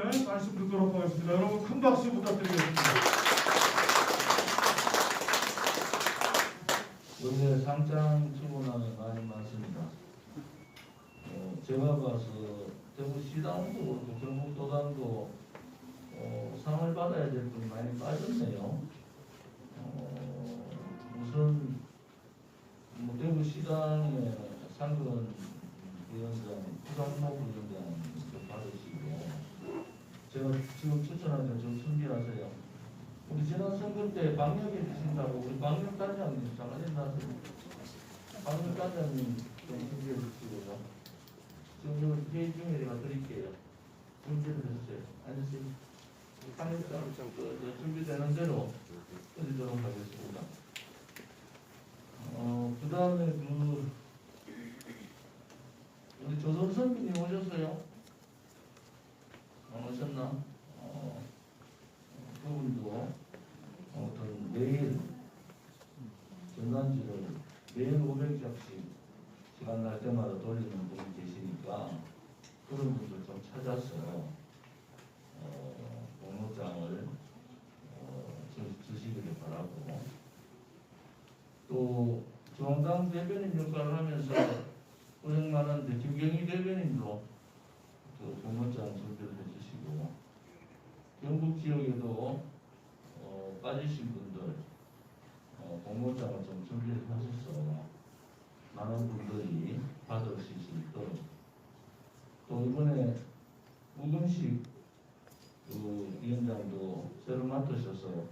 말씀 듣도록 하겠습니다. 여러분 큰 박수 부탁드리겠습니다. 요새 상장 주문하는 많이 많습니다. 제가 봐서 대구시당도 그렇고 경북도당도 상을 받아야 될 분이 많이 빠졌네요. 우선 대구시당의 상근 위원장, 부상목 위원장 좀 받으시고, 제가 지금 추천하는 좀 준비하세요. 우리 지난 선거 때 방역에 계신다고 우리 방역단장님 잠깐 일어나세요. 방역단장님 좀 준비해 주시고요. 지금 회의 중에 제가 드릴게요. 준비를 해주세요. 앉으세요. 방역단 준비되는 대로 드리도록 하겠습니다. 그 다음에 우리 조선선 분이 오셨어요? 오셨나? 그분도 어떤 매일 전단지를 매일 500장씩 시간 날 때마다 돌리는 분이 계시니까 그런 분들 좀 찾아서 공로장을 주시기를 바라고, 또 중앙당 대변인 역할을 하면서 고생 많은데 김경희 대변인도 그 공로장 준비를 해주시고, 경북 지역에도 빠지신 분들 공모장을 좀 준비를 하셔서 많은 분들이 받으실 수 있도록, 또 이번에 우금식 그 위원장도 새로 맡으셔서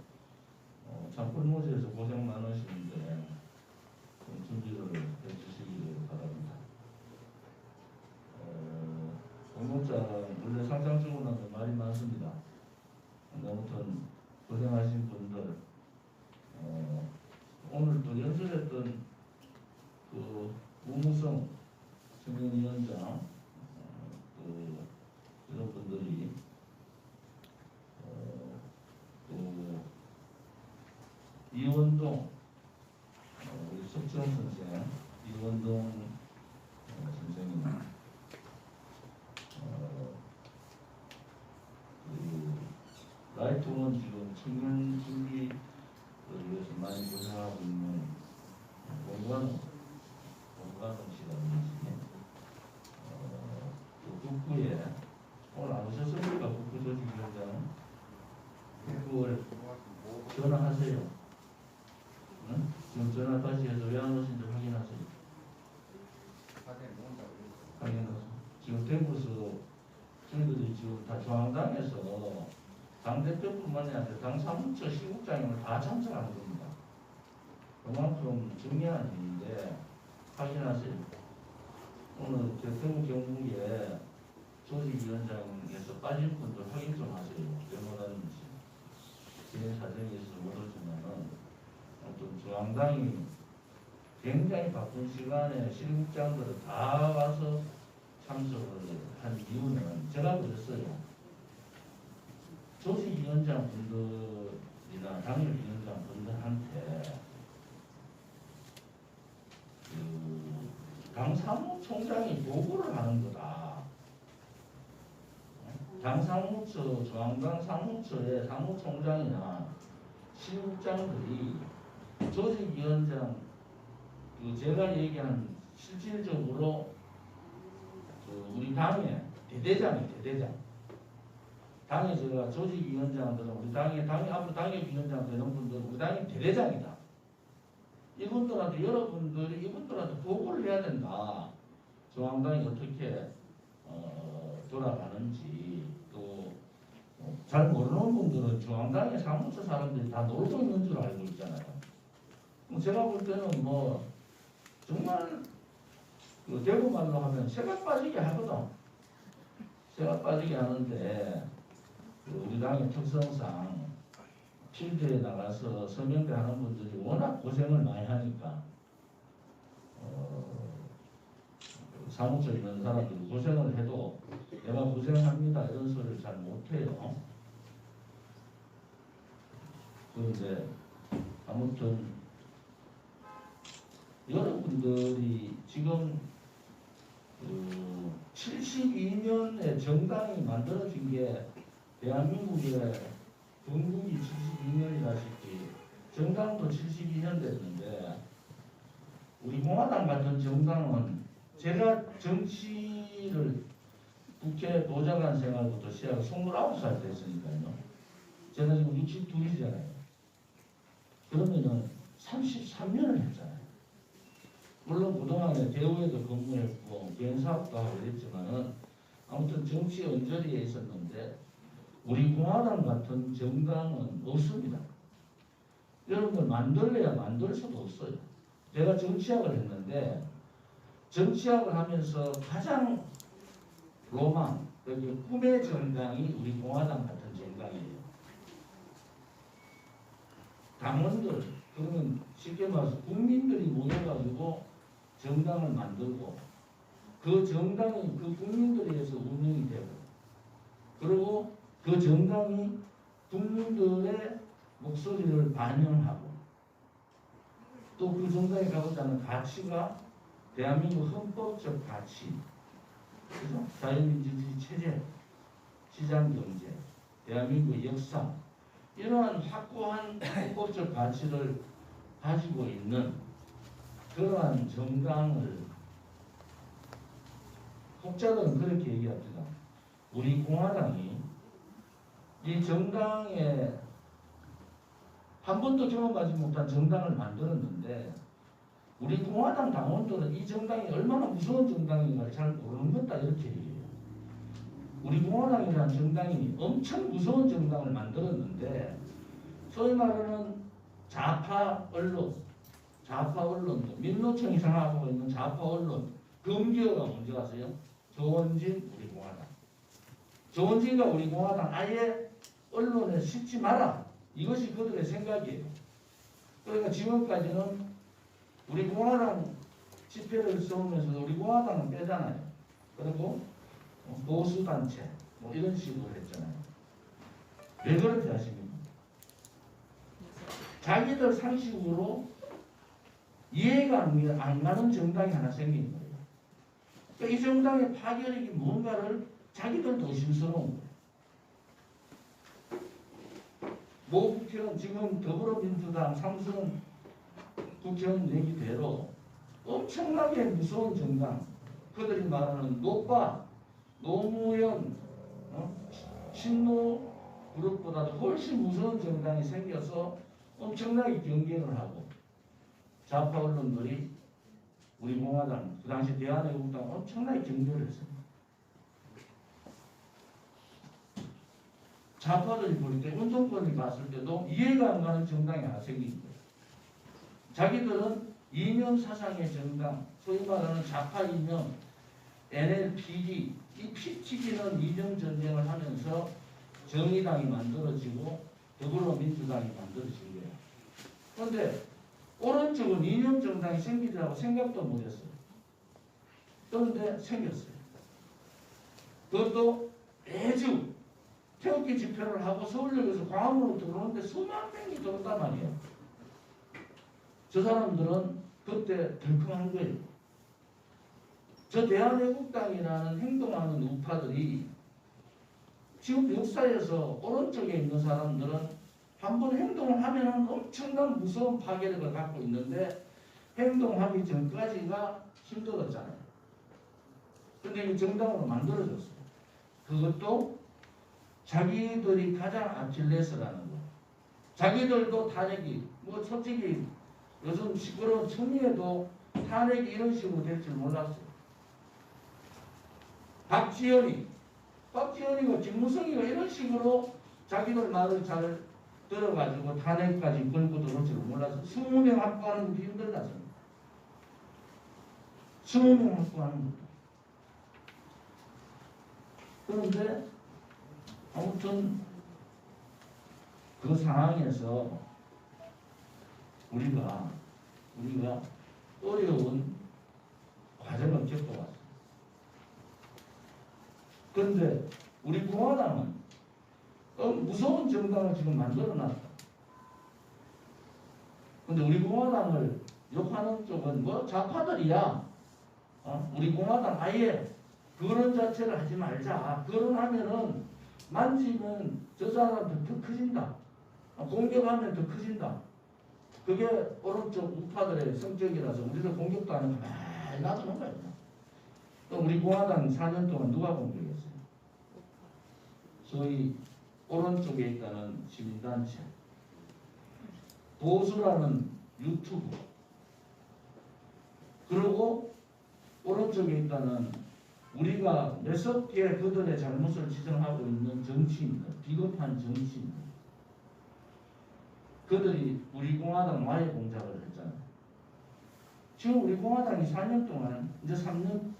참 꿀모지에서 고생 많으시는데 좀 준비를 해주시기를 바랍니다. 공모장 원래 상장주고 나서 말이 많습니다. 아무튼 고생하신 분들, 오늘 또 연설했던 그 우무성 청년위원장, 이런 분들이 또 이원동 우리 석정 선생, 이원동 선생님, 라이트원 지금 청년 준비를 위해서 많이 고생하고 있는 공관웅 씨라든지, 또 국부에 오늘 안 오셨습니까? 국부 조직위원장. 국부를 전화하세요. 응? 지금 전화 다시 해서 왜 안 오신지 확인하세요. 확인하세요. 지금 대구에서 저희들이 지금 다 중앙당에서 당대표뿐만이 아니라 당 사무처 시국장님을 다 참석하는 겁니다. 그만큼 중요한 일인데 확인하세요. 오늘 대구 경북에 조직위원장에서 빠진 분들 확인 좀 하세요. 왜 못하는지. 진행 사정이 있어서 모르지만은 아무튼 중앙당이 굉장히 바쁜 시간에 시국장들을 다 와서 참석을 한 이유는 제가 그랬어요. 조직위원장 분들이나 당협위원장 분들한테 당 사무총장이 보고를 하는 거다. 당 사무처, 중앙당 사무처의 사무총장이나 시국장들이 조직위원장, 제가 얘기한 실질적으로 우리 당의 대대장. 당에 제가 조직위원장들은 우리 당의 앞으로 당협위원장 되는 분들은 우리 당의 대대장이다. 이분들한테 여러분들이 이분들한테 보고를 해야 된다. 중앙당이 어떻게 돌아가는지. 또 잘 모르는 분들은 중앙당의 사무처 사람들이 다 놀고 있는 줄 알고 있잖아요. 제가 볼 때는 뭐 정말 그 대구 말로 하면 새가 빠지게 하거든. 새가 빠지게 하는데 우리 당의 특성상 필드에 나가서 서명대 하는 분들이 워낙 고생을 많이 하니까 사무처에 있는 사람들이 고생을 해도 내가 고생합니다 이런 소리를 잘 못해요. 그런데 아무튼 여러분들이 지금 72년에 정당이 만들어진 게 대한민국의 건국이 72년이라시피 정당도 72년 됐는데 우리 공화당 같은 정당은 제가 정치를 국회 보좌관 생활부터 시작 29살 됐으니까요. 제가 지금 62이잖아요. 그러면은 33년을 했잖아요. 물론 그동안에 대우에도 근무했고 개인사업도 하고 그랬지만은 아무튼 정치 언저리에 있었는데 우리 공화당 같은 정당은 없습니다. 여러분들 만들래야 만들 수도 없어요. 제가 정치학을 했는데 정치학을 하면서 가장 로망, 그러니까 꿈의 정당이 우리 공화당 같은 정당이에요. 당원들, 그러면 쉽게 말해서 국민들이 모여가지고 정당을 만들고 그 정당이 그 국민들에 의해서 운영이 되고 그리고 그 정당이 국민들의 목소리를 반영하고 또 그 정당이 가고자 하는 가치가 대한민국 헌법적 가치, 그죠? 자유민주주의 체제, 시장경제, 대한민국의 역사 이러한 확고한 헌법적 가치를 가지고 있는 그러한 정당을 혹자들은 그렇게 얘기합니다. 우리 공화당이 이 정당에 한 번도 경험하지 못한 정당을 만들었는데 우리 공화당 당원들은 이 정당이 얼마나 무서운 정당인가를 잘 모르는 것다 이렇게 얘기해요. 우리 공화당이라는 정당이 엄청 무서운 정당을 만들었는데 소위 말하는 좌파 언론, 민노총이 장악하고 있는 좌파 언론 금기어가 뭔지 아세요? 조원진 우리 공화당. 조원진과 우리 공화당 아예 언론에 싣지 마라. 이것이 그들의 생각이에요. 그러니까 지금까지는 우리 공화당 집회를 세우면서 우리 공화당은 빼잖아요. 그리고 보수단체 뭐 이런 식으로 했잖아요. 왜 그렇게 하십니까? 자기들 상식으로 이해가 안 가는 정당이 하나 생긴 거예요. 그러니까 이 정당의 파괴력이 뭔가를 자기들도 의심스러운 거예요. 모 국회의원 지금 더불어민주당 삼선 국회의원 얘기대로 엄청나게 무서운 정당, 그들이 말하는 노빠, 노무현, 친노 그룹보다도 훨씬 무서운 정당이 생겨서 엄청나게 경계를 하고 좌파 언론들이 우리 공화당, 그 당시 대한애국당 엄청나게 경계를 했습니다. 좌파들이 볼 때 운동권을 봤을 때도 이해가 안 가는 정당이 하나 생긴 거예요. 자기들은 이념 사상의 정당, 소위 말하는 좌파 이념, NLPD, 이 피 튀기는 이념 전쟁을 하면서 정의당이 만들어지고 더불어민주당이 만들어진 거예요. 그런데 오른쪽은 이념 정당이 생기리라고 생각도 못했어요. 그런데 생겼어요. 그것도 매주 태극기 집회를 하고 서울역에서 광화문으로 들어오는데 수만 명이 들어온단 말이에요. 저 사람들은 그때 덜컹한 거예요. 저 대한애국당이라는 행동하는 우파들이 지금 역사에서 오른쪽에 있는 사람들은 한번 행동을 하면은 엄청난 무서운 파괴력을 갖고 있는데 행동하기 전까지가 힘들었잖아요. 근데 이 정당으로 만들어졌어요. 그것도 자기들이 가장 아킬레스라는 거. 자기들도 탄핵이 뭐 솔직히 요즘 시끄러운 청리에도 탄핵이 이런 식으로 될 줄 몰랐어요. 박지원이가 김무성이가 이런 식으로 자기들 말을 잘 들어가지고 탄핵까지 걸고 들어올 줄 몰랐어요. 20명 확보하는 것도 힘들다습니다. 20명 확보하는 것도. 그런데 아무튼 그 상황에서 우리가 어려운 과정을 겪어왔어요. 그런데 우리 공화당은 무서운 정당을 지금 만들어놨다. 그런데 우리 공화당을 욕하는 쪽은 뭐 좌파들이야. 우리 공화당 아예 거론 자체를 하지 말자. 거론하면은 만지면 저 사람한테 더 커진다. 공격하면 더 커진다. 그게 오른쪽 우파들의 성격이라서 우리를 공격도 안 하고 가만히 놔두는 거예요. 또 우리 공화당 4년 동안 누가 공격했어요? 소위 오른쪽에 있다는 시민단체, 보수라는 유튜브, 그리고 오른쪽에 있다는 우리가 몇십 개 그들의 잘못을 지적하고 있는 정치인들, 비겁한 정치인들, 그들이 우리 공화당 와해 공작을 했잖아요. 지금 우리 공화당이 4년 동안 이제 3년,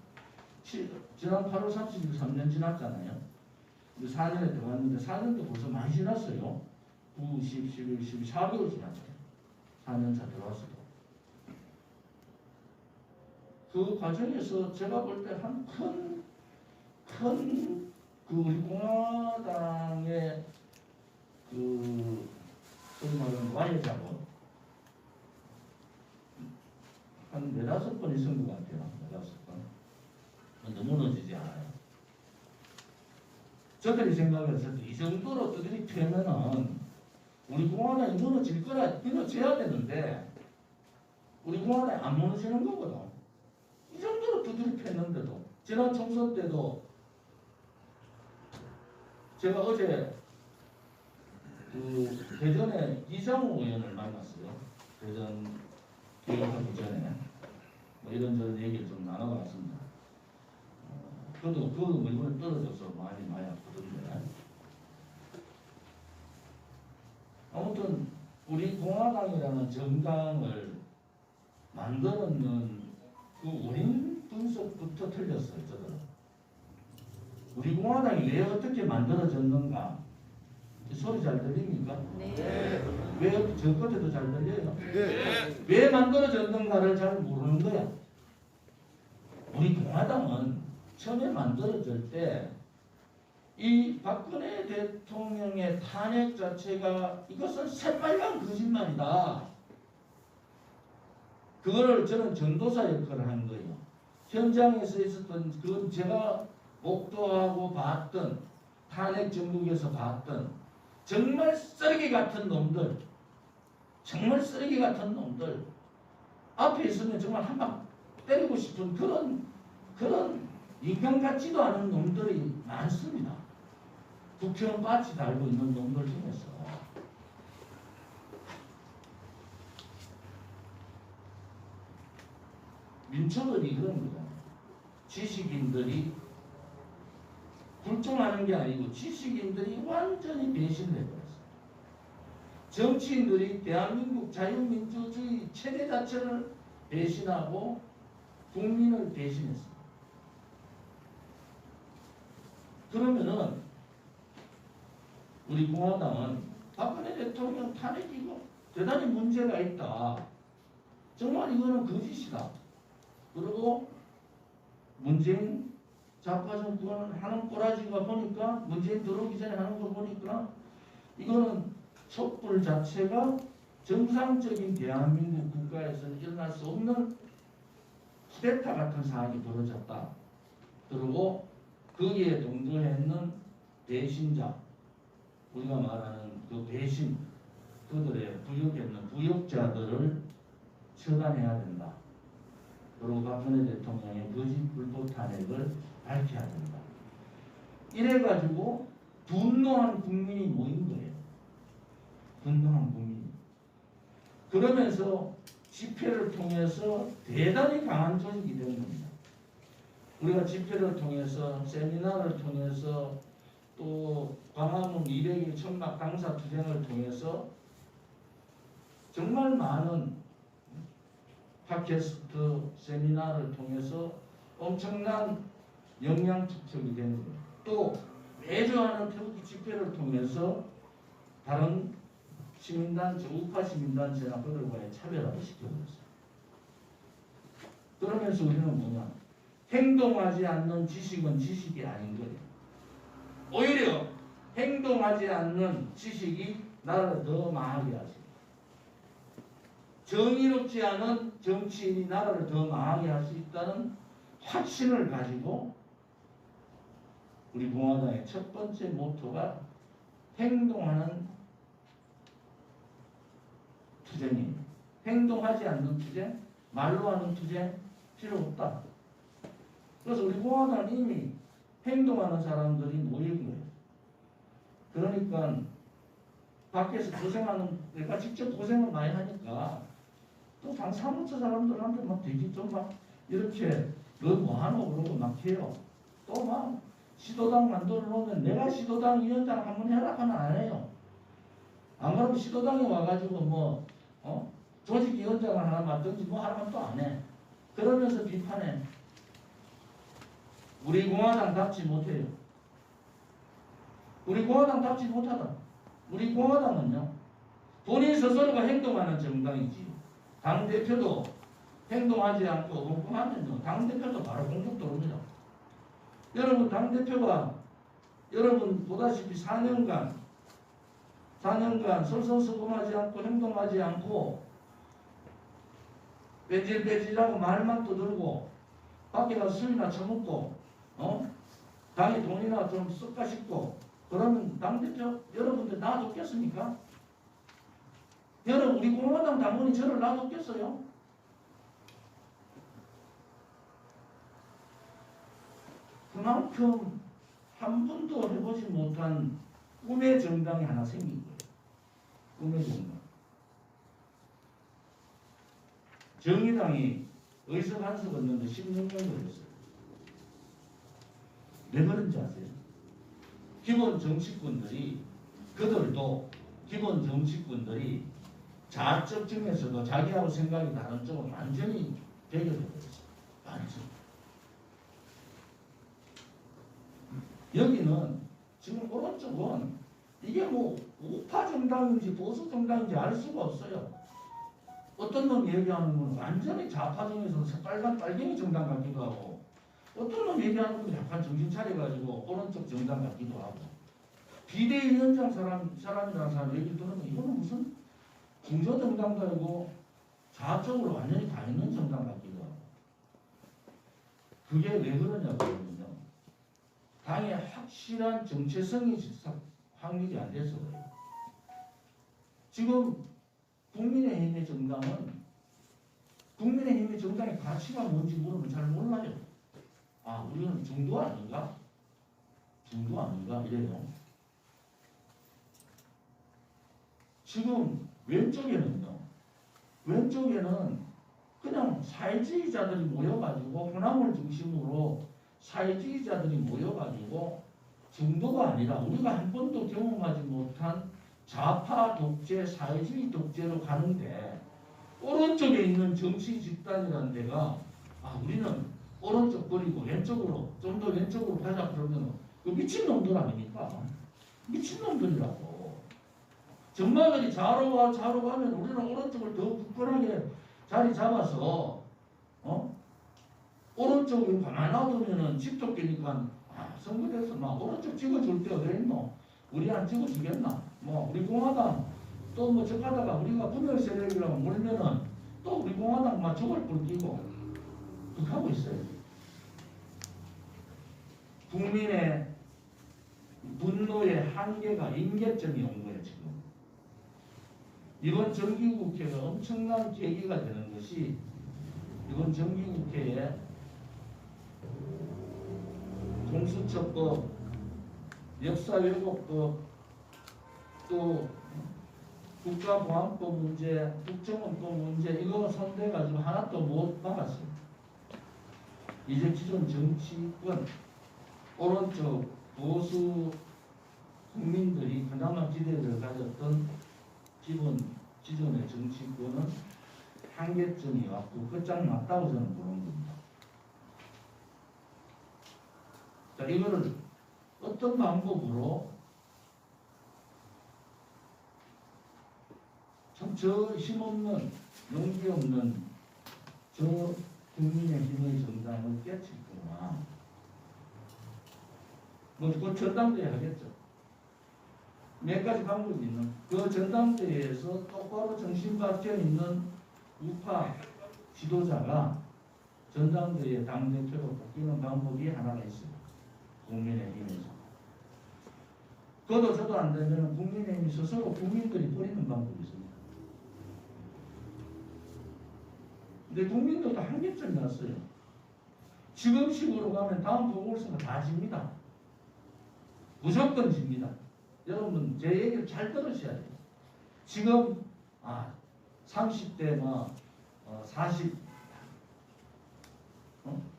지난 8월 30일 3년 지났잖아요. 이제 4년에 들어갔는데 4년도 벌써 많이 지났어요. 9, 10, 11, 12, 4개월 지났어요. 4년차 들어왔어요. 그 과정에서 제가 볼 때 한 큰 우리 공화당의 소위 말하는 와해 작업 한 4-5번 있은 것 같아요. 4-5번. 너무 늦지 않아요. 저들이 생각했을 때 이 정도로 두드리 패면은 우리 공화당이 무너질 거라 무너져야 되는데 우리 공화당이 안 무너지는 거거든. 이 정도로 두드리 팼는데도 지난 총선 때도 제가 어제 대전에 이장우 의원을 만났어요. 대전 교육하기 전에 뭐 이런저런 얘기를 좀 나눠봤습니다. 그도 이번에 떨어져서 많이 아프던데. 아무튼 우리 공화당이라는 정당을 만드는 그 원인 분석부터 틀렸어요. 저들은. 우리 공화당이 왜 어떻게 만들어졌는가? 소리 잘 들립니까? 네. 왜 저 끝에도 잘 들려요? 네. 왜 만들어졌는가를 잘 모르는 거야. 우리 공화당은 처음에 만들어질 때 이 박근혜 대통령의 탄핵 자체가 이것은 새빨간 거짓말이다. 그거를 저는 전도사 역할을 한 거예요. 현장에서 있었던 그건 제가 목도하고 봤던 탄핵 전국에서 봤던 정말 쓰레기 같은 놈들, 정말 쓰레기 같은 놈들 앞에 있으면 정말 한 방 때리고 싶은 그런 인간 같지도 않은 놈들이 많습니다. 국회의원 바치 달고 있는 놈들 중에서 민초들이 그런 거잖아요. 지식인들이 굴종하는 게 아니고 지식인들이 완전히 배신을 해버렸어요. 정치인들이 대한민국 자유민주주의 체계 자체를 배신하고 국민을 배신했습니다. 그러면은 우리 공화당은 박근혜 대통령 탄핵이고 대단히 문제가 있다. 정말 이거는 거짓이다. 그리고 문재인 좌파 정부가 하는 꼬라지가 보니까 문재인 들어오기 전에 하는 거 보니까 이거는 촛불 자체가 정상적인 대한민국 국가에서는 일어날 수 없는 쿠데타 같은 상황이 벌어졌다. 그리고 거기에 동조해 있는 배신자, 우리가 말하는 그 배신, 그들의 부역에 있는 부역자들을 처단해야 된다. 그리고 박근혜 대통령의 거짓 불법 탄핵을 밝혀야 된다. 이래가지고 분노한 국민이 모인 거예요. 분노한 국민. 그러면서 집회를 통해서 대단히 강한 조직이 된 겁니다. 우리가 집회를 통해서 세미나를 통해서 또 광화문 200일 천막 당사 투쟁을 통해서 정말 많은 팟캐스트 세미나를 통해서 엄청난 영향 축적이 되는 거예요. 또 매주 하는 태극기 집회를 통해서 다른 시민단체, 우파 시민단체나 그들과의 차별화를 시켜버렸어요. 그러면서 우리는 뭐냐? 행동하지 않는 지식은 지식이 아닌 거예요. 오히려 행동하지 않는 지식이 나라를 더 망하게 하지. 정의롭지 않은 정치인이 나라를 더 망하게 할 수 있다는 확신을 가지고 우리 공화당의 첫 번째 모토가 행동하는 투쟁입니다. 행동하지 않는 투쟁, 말로 하는 투쟁 필요 없다. 그래서 우리 공화당은 이미 행동하는 사람들이 모인 거예요. 그러니까 밖에서 고생하는, 내가 직접 고생을 많이 하니까 또 당 사무처 사람들한테 막 되게 좀 막 이렇게 너 뭐하노 그러고 막 해요. 또 막 시도당 만들어 놓으면 내가 시도당 위원장 한번 해라 하면 안 해요. 안 그러면 시도당에 와가지고 뭐 조직위원장을 하나 맡든지 뭐 하면 또 안 해. 그러면서 비판해. 우리 공화당답지 못해요. 우리 공화당답지 못하다. 우리 공화당은요, 본인 스스로가 행동하는 정당이지. 당대표도 행동하지 않고 엉뚱하면요, 당대표도 바로 공격 들어옵니다. 여러분, 당대표가 여러분 보다시피 4년간 솔선수범하지 않고 행동하지 않고 빼질빼질하고 말만 떠들고 밖에 가서 술이나 처먹고 당의 돈이나 좀 쓸까 싶고 그러면 당대표 여러분들 놔뒀겠습니까? 여러분 우리 공화당 당원이 저를 놔뒀겠어요? 그만큼 한 번도 해보지 못한 꿈의 정당이 하나 생긴 거예요. 꿈의 정당. 정의당이 의석 한석 얻는데 16년 걸렸어요. 왜 그런지 아세요? 기본 정치꾼들이 자적 중에서도 자기하고 생각이 다른 쪽은 완전히 배격해버렸어요. 완전. 여기는 지금 오른쪽은 이게 뭐 우파 정당인지 보수 정당인지 알 수가 없어요. 어떤 놈 얘기하는 건 완전히 좌파 중에서 빨간 빨갱이 정당 같기도 하고 어떤 놈 얘기하는 건 약간 정신 차려가지고 오른쪽 정당 같기도 하고 비대위원장 사람이라는 사람 얘기 들으면 이거는 무슨 중저정당도 아니고 좌쪽으로 완전히 다 있는 정당 같기도 하고 그게 왜 그러냐고 하면요. 당의 확실한 정체성이 확립이 안 돼서 그래요. 지금 국민의힘의 정당의 가치가 뭔지 물으면 잘 몰라요. 아, 우리는 중도 아닌가? 이래요. 지금 왼쪽에는 그냥 사회주의자들이 모여가지고 호남을 중심으로 사회주의자들이 모여가지고 중도가 아니라 우리가 한 번도 경험하지 못한 좌파 독재, 사회주의 독재로 가는데 오른쪽에 있는 정치 집단이라는 데가 우리는 오른쪽 버리고 왼쪽으로 좀 더 왼쪽으로 가자 그러면 그 미친놈들 아닙니까? 미친놈들이라고. 정마들이 좌로 가면 우리는 오른쪽을 더 굳건하게 자리 잡아서 오른쪽이 가만 놔두면은 집토끼니까 선거돼서 막 오른쪽 찍어줄 때 어디 있노? 우리 안 찍어주겠나? 뭐 우리 공화당 또 뭐 저 가다가 우리가 분열 세력이라고 몰면은 또 우리 공화당 막 저걸 뿔끼고 그렇게 하고 있어요. 국민의 분노의 한계가 임계점이 온 거예요 지금. 이번 정기국회가 엄청난 계기가 되는 것이 이번 정기국회에 공수처법, 역사왜곡법, 또 국가보안법 문제, 국정원법 문제 이거 손대가지고 하나도 못 막았어요. 이제 기존 정치권 오른쪽 보수 국민들이 그나마 기대를 가졌던 기존의 정치권은 한계점이 왔고 끝장났다고 저는 보는 겁니다. 자, 이거를 어떤 방법으로 참 저 힘없는 용기 없는 저 국민의힘의 정당을 깨칠 거나 그 전당대회 하겠죠. 몇 가지 방법이 있는 그 전당대회에서 똑바로 정신 박혀 있는 우파 지도자가 전당대회 당대표로 바뀌는 방법이 하나가 있어요. 국민의힘에서. 그것도 저도 안 되면 국민의힘이 스스로 국민들이 뿌리는 방법이 있습니다. 근데 국민들도 한계점이 났어요. 지금식으로 가면 다음 보궐선거 다 집니다. 무조건 집니다. 여러분 제 얘기를 잘 들으셔야 돼요. 지금 30대 40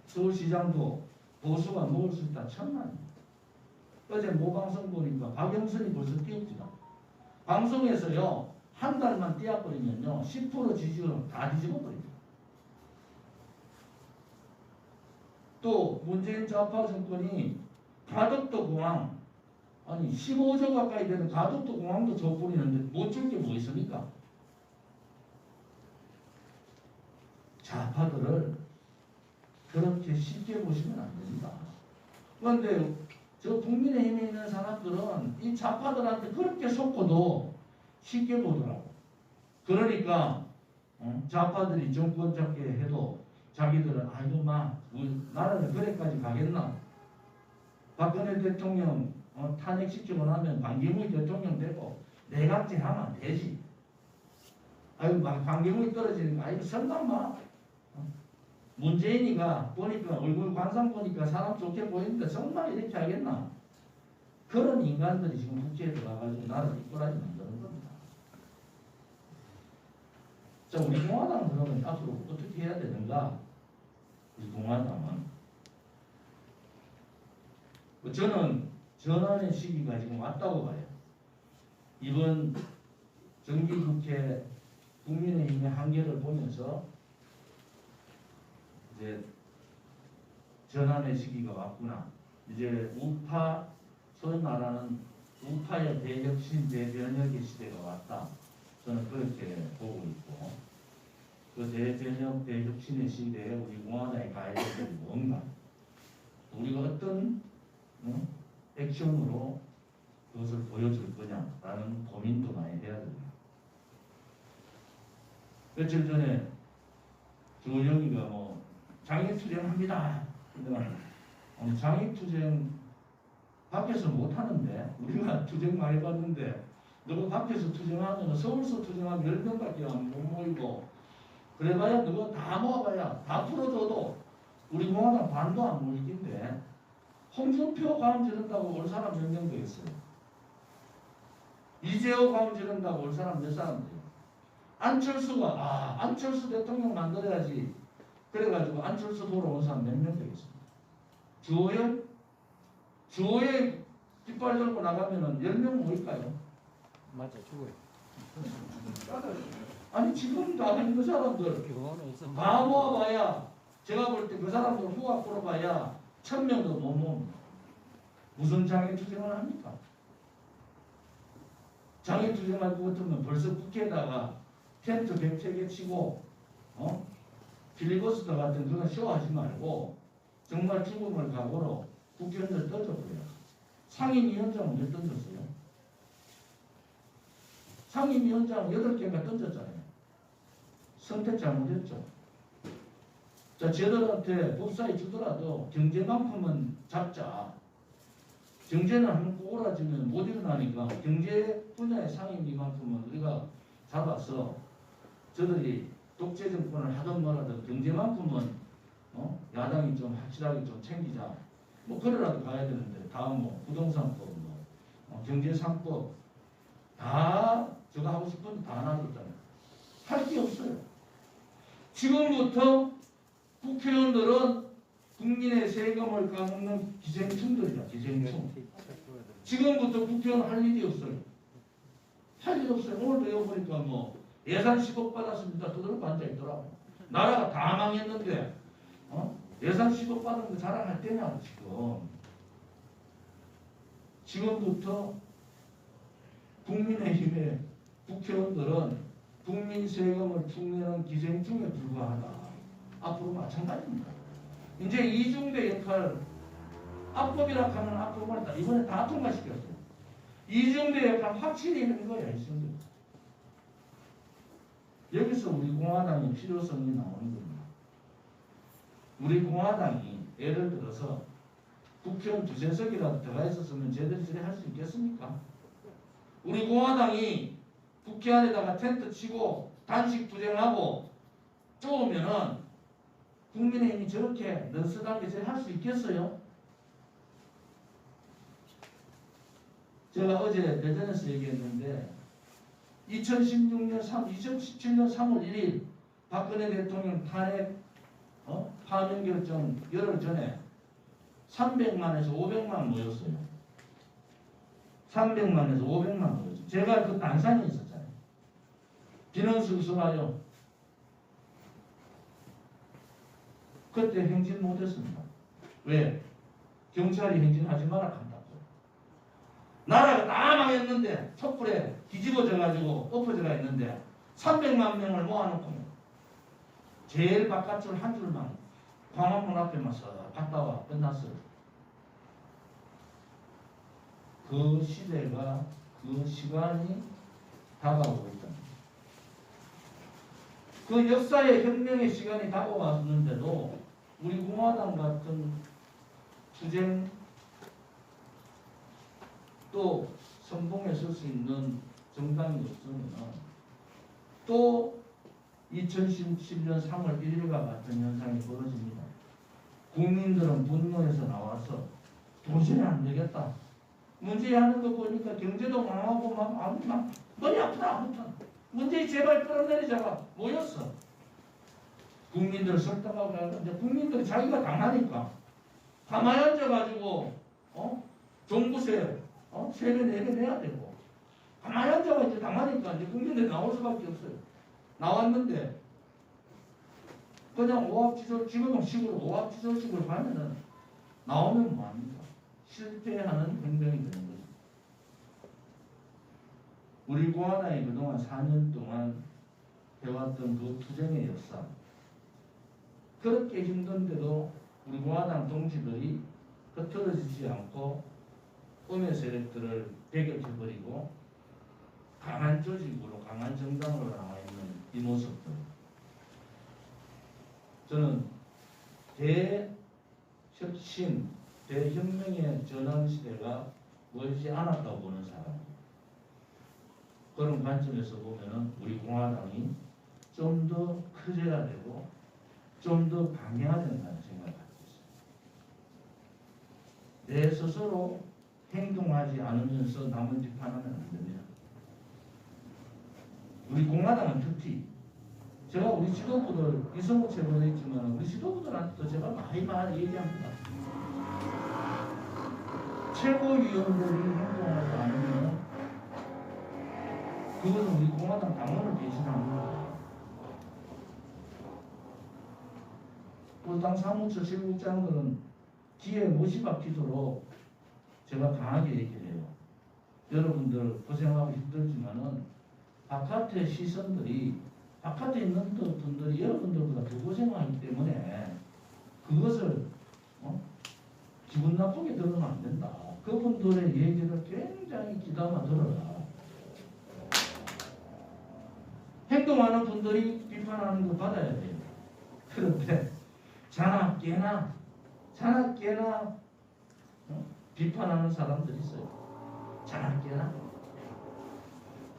서울시장도 보수가 먹을 수 있다 천만. 어제 모방송 보니까 박영선이 벌써 뛰었지다. 방송에서요 한 달만 뛰어버리면요 10% 지지율은 다 뒤집어버립니다. 또 문재인 좌파 정권이 가덕도 공항 15조 가까이 되는 가덕도 공항도 줘버리는데 못 줄 게 뭐 있습니까? 좌파들을 그렇게 쉽게 보시면 안 됩니다. 그런데 저 국민의힘에 있는 사람들은 이 좌파들한테 그렇게 속고도 쉽게 보더라고. 그러니까 좌파들이 정권 잡게 해도 자기들은 아이고 우리 나라를 그래까지 가겠나? 박근혜 대통령 탄핵시키고 나면 반기문이 대통령 되고 내각제 하면 되지. 아이고 반기문이 떨어지니까 아이고 설마 문재인이가 보니까 얼굴 관상 보니까 사람 좋게 보이는데 정말 이렇게 하겠나? 그런 인간들이 지금 국회에 들어가가지고 나라를 이끌어야지 만드는 겁니다. 자, 우리 공화당은 그러면 앞으로 어떻게 해야 되는가? 우리 공화당은 저는 전환의 시기가 지금 왔다고 봐요. 이번 정기국회 국민의힘의 한계를 보면서 이제 전환의 시기가 왔구나. 이제 우파, 소위 말하는 우파의 대혁신, 대변혁의 시대가 왔다. 저는 그렇게 보고 있고, 그 대변혁, 대혁신의 시대에 우리 공화당의 가해자들이 뭔가, 우리가 어떤 액션으로 그것을 보여줄 거냐라는 고민도 많이 해야 됩니다. 며칠 전에 조영이가 장애투쟁합니다. 장애투쟁 밖에서 못하는데 우리가 투쟁 많이 봤는데 너가 밖에서 투쟁하면 서울서 투쟁하면 10명밖에 못 모이고 그래봐야 너가 다 모아봐야 다 풀어줘도 우리 공화당 반도 안 모이긴데 홍준표 가음 지른다고 올 사람 몇 명 되겠어요? 이재호 가음 지른다고 올 사람 몇 사람 돼요? 안철수가 안철수 대통령 만들어야지 그래가지고 안철수 돌아온 사람 몇 명 되겠습니까? 주호에 깃발 들고 나가면은 10명 모일까요? 맞아, 죽어요. 아니 지금 나가 있는 사람들 다 모아봐야 제가 볼 때 그 사람들 후학 풀어봐야 1000명도 못 모읍니다. 무슨 장애투쟁을 합니까? 장애투쟁할 것 같으면 벌써 국회에다가 텐트 100개 치고 필리버스터 같은 그런 쇼하지 말고 정말 죽음을 각오로 국회의원들 던져버려요. 상임위원장은 왜 던졌어요? 상임위원장 8개가 던졌잖아요. 선택 잘못했죠. 자, 쟤들한테 법사위 주더라도 경제만큼은 잡자. 경제는 한번 꼬라지면 못 일어나니까 경제 분야의 상임위만큼은 우리가 잡아서 저들이 독재 정권을 하든 뭐라든 경제만큼은 야당이 좀 확실하게 좀 챙기자. 그래라도 가야 되는데 다음 부동산법, 경제상법 다 제가 하고 싶은 다 놔뒀잖아요. 할 게 없어요. 지금부터 국회의원들은 국민의 세금을 까먹는 기생충들이다. 기생충. 지금부터 국회의원 할 일이 없어요. 할 일이 없어요. 오늘 배워보니까 예산 10억 받았습니다. 두드러 앉아있더라고. 나라가 다 망했는데 예산 10억 받은 거 자랑할 때냐고 지금. 지금부터 국민의힘의 국회의원들은 국민 세금을 축내는 기생충에 불과하다. 앞으로 마찬가지입니다. 이제 이중대 역할, 합법이라 하면 합법을 다 이번에 다 통과시켰어요. 이중대 역할 확실히 있는 거예요. 이중대. 여기서 우리 공화당의 필요성이 나오는 겁니다. 우리 공화당이 예를 들어서 국회의원 두세 석이라도 들어가 있었으면 쟤들이 저리 할 수 있겠습니까? 우리 공화당이 국회 안에다가 텐트 치고 단식 투쟁하고 쪼으면은 국민의힘이 저렇게 너스답게 저리 할 수 있겠어요? 제가 어제 대전에서 얘기했는데 2017년 3월 1일 박근혜 대통령 탄핵 파면 결정 열흘 전에 300만에서 500만 모였어요. 300만에서 500만 모였어요. 제가 그 단상에 있었잖아요. 비는 슬슬하여 그때 행진 못했습니다. 왜? 경찰이 행진하지 마라 한다고. 나라가 다 망했는데 촛불에 뒤집어져가지고 엎어져가 있는데 300만 명을 모아놓고 제일 바깥줄 한 줄만 광화문 앞에만 서 갔다 와 끝났어요. 그 시대가 그 시간이 다가오고 있다. 그 역사의 혁명의 시간이 다가왔는데도 우리 공화당 같은 투쟁 또 선봉에 설 수 있는 정당이 없으면 또 2017년 3월 1일과 같은 현상이 벌어집니다. 국민들은 분노해서 나와서 도저히 안 되겠다. 문제의 하는 거 보니까 경제도 망하고 막 머리 아프다. 문제의 제발 끌어내리자가 모였어. 국민들 설득하고 하는데 국민들이 자기가 당하니까 가만히 앉아가지고 종부세 세배 내야 되고 가만히 앉아가 이제 당하니까 이제 국민들이 나올 수밖에 없어요. 나왔는데 그냥 오합지졸 지금식으로 오합지졸식으로 가면은 나오면 뭐합니까? 실패하는 행동이 되는 거죠. 우리 공화당이 그동안 4년 동안 해왔던 그 투쟁의 역사 그렇게 힘든데도 우리 공화당 동지들이 흐트러지지 않고 음의 세력들을 배격해버리고 강한 조직으로 강한 정당으로 나와있는 이 모습들 저는 대혁신 대혁명의 전환 시대가 멀지 않았다고 보는 사람입니다. 그런 관점에서 보면은 우리 공화당이 좀 더 커져야 되고 좀 더 강해야 된다는 생각을 갖고 있습니다. 내 스스로 행동하지 않으면서 남을 비판하면 안 됩니다. 우리 공화당은 특히 제가 우리 지도부들 이성우 최고도 있지만 우리 지도부들한테도 제가 많이 얘기합니다. 최고위원들이 행동하지 않으면 그것은 우리 공화당 당원을 배신하는 거예요. 우리 당 사무처 실국장들은 기회 못이 박히도록 제가 강하게 얘기를 해요. 여러분들 고생하고 힘들지만은 바깥의 시선들이 바깥에 있는 분들이 여러분들보다 더 고생하기 때문에 그것을 기분 나쁘게 들으면 안 된다. 그분들의 얘기를 굉장히 귀담아 들어라. 행동하는 분들이 비판하는 거 받아야 돼요. 그런데 자나 깨나 비판하는 사람들이 있어요. 자나 깨나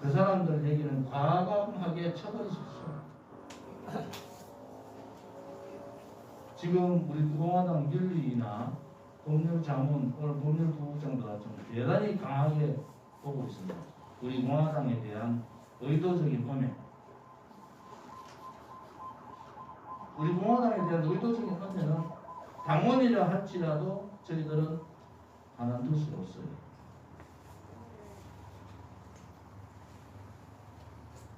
그 사람들 얘기는 과감하게 쳐버리십시오. 지금 우리 공화당 윤리나 법률자문 오늘 법률부국장도 좀 대단히 강하게 보고 있습니다. 우리 공화당에 대한 의도적인 범행 우리 공화당에 대한 의도적인 범행은 당원이라 할지라도 저희들은 가만둘 수가 없어요.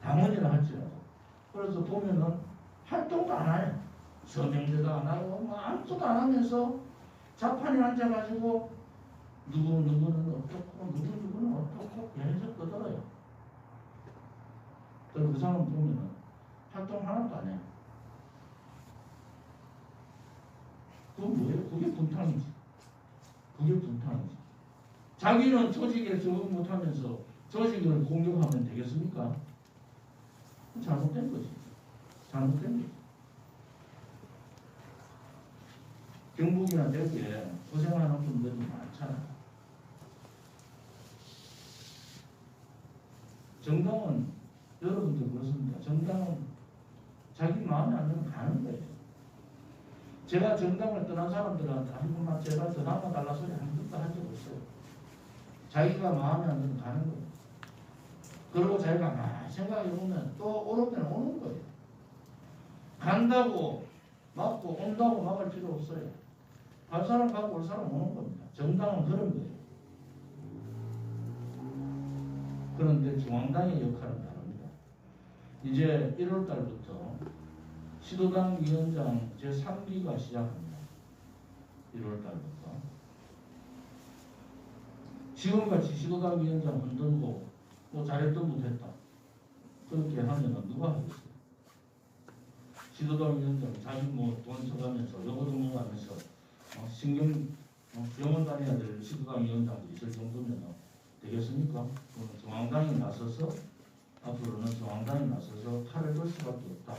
당원이라 할지라도. 그래서 보면은 활동도 안 해요. 서명제도 안 하고 뭐 아무것도 안 하면서 자판에 앉아가지고 누구는 어떻고 누구는 어떻고 계속 떠들어요. 그 사람 보면은 활동 하나도 안 해요. 그건 뭐예요? 그게 분탕이지. 그게 분탕이지. 자기는 조직에 적응 못하면서 조직을 공격하면 되겠습니까? 잘못된 거지. 잘못된 거지. 경북이나 대구에 고생하는 분들이 많잖아요. 정당은 여러분들 그렇습니다. 정당은 자기 마음에 안 들면 가는 거예요. 제가 정당을 떠난 사람들한테 한 번만 제발 더 남아달라 소리 한 번도 한 적 없어요. 자기가 마음에 안 들면 가는 거예요. 그리고 자기가 막 생각해보면 또 오르면 오는 거예요. 간다고 막고 온다고 막을 필요 없어요. 갈 사람 가고 올 사람 오는 겁니다. 정당은 그런 거예요. 그런데 중앙당의 역할은 다릅니다. 이제 1월 달부터 시도당 위원장 제3기가 시작합니다. 1월 달부터. 지금같이 시도당 위원장 흔들고 뭐 잘했던 못했다. 그렇게 하면 누가 하겠어요? 시도당 위원장 자기 뭐 돈 써가면서 요거 정도하면서 병원 다녀야 될 시도당 위원장도 있을 정도면 되겠습니까? 중앙당이 나서서 앞으로는 중앙당이 나서서 칼을 들 수밖에 없다.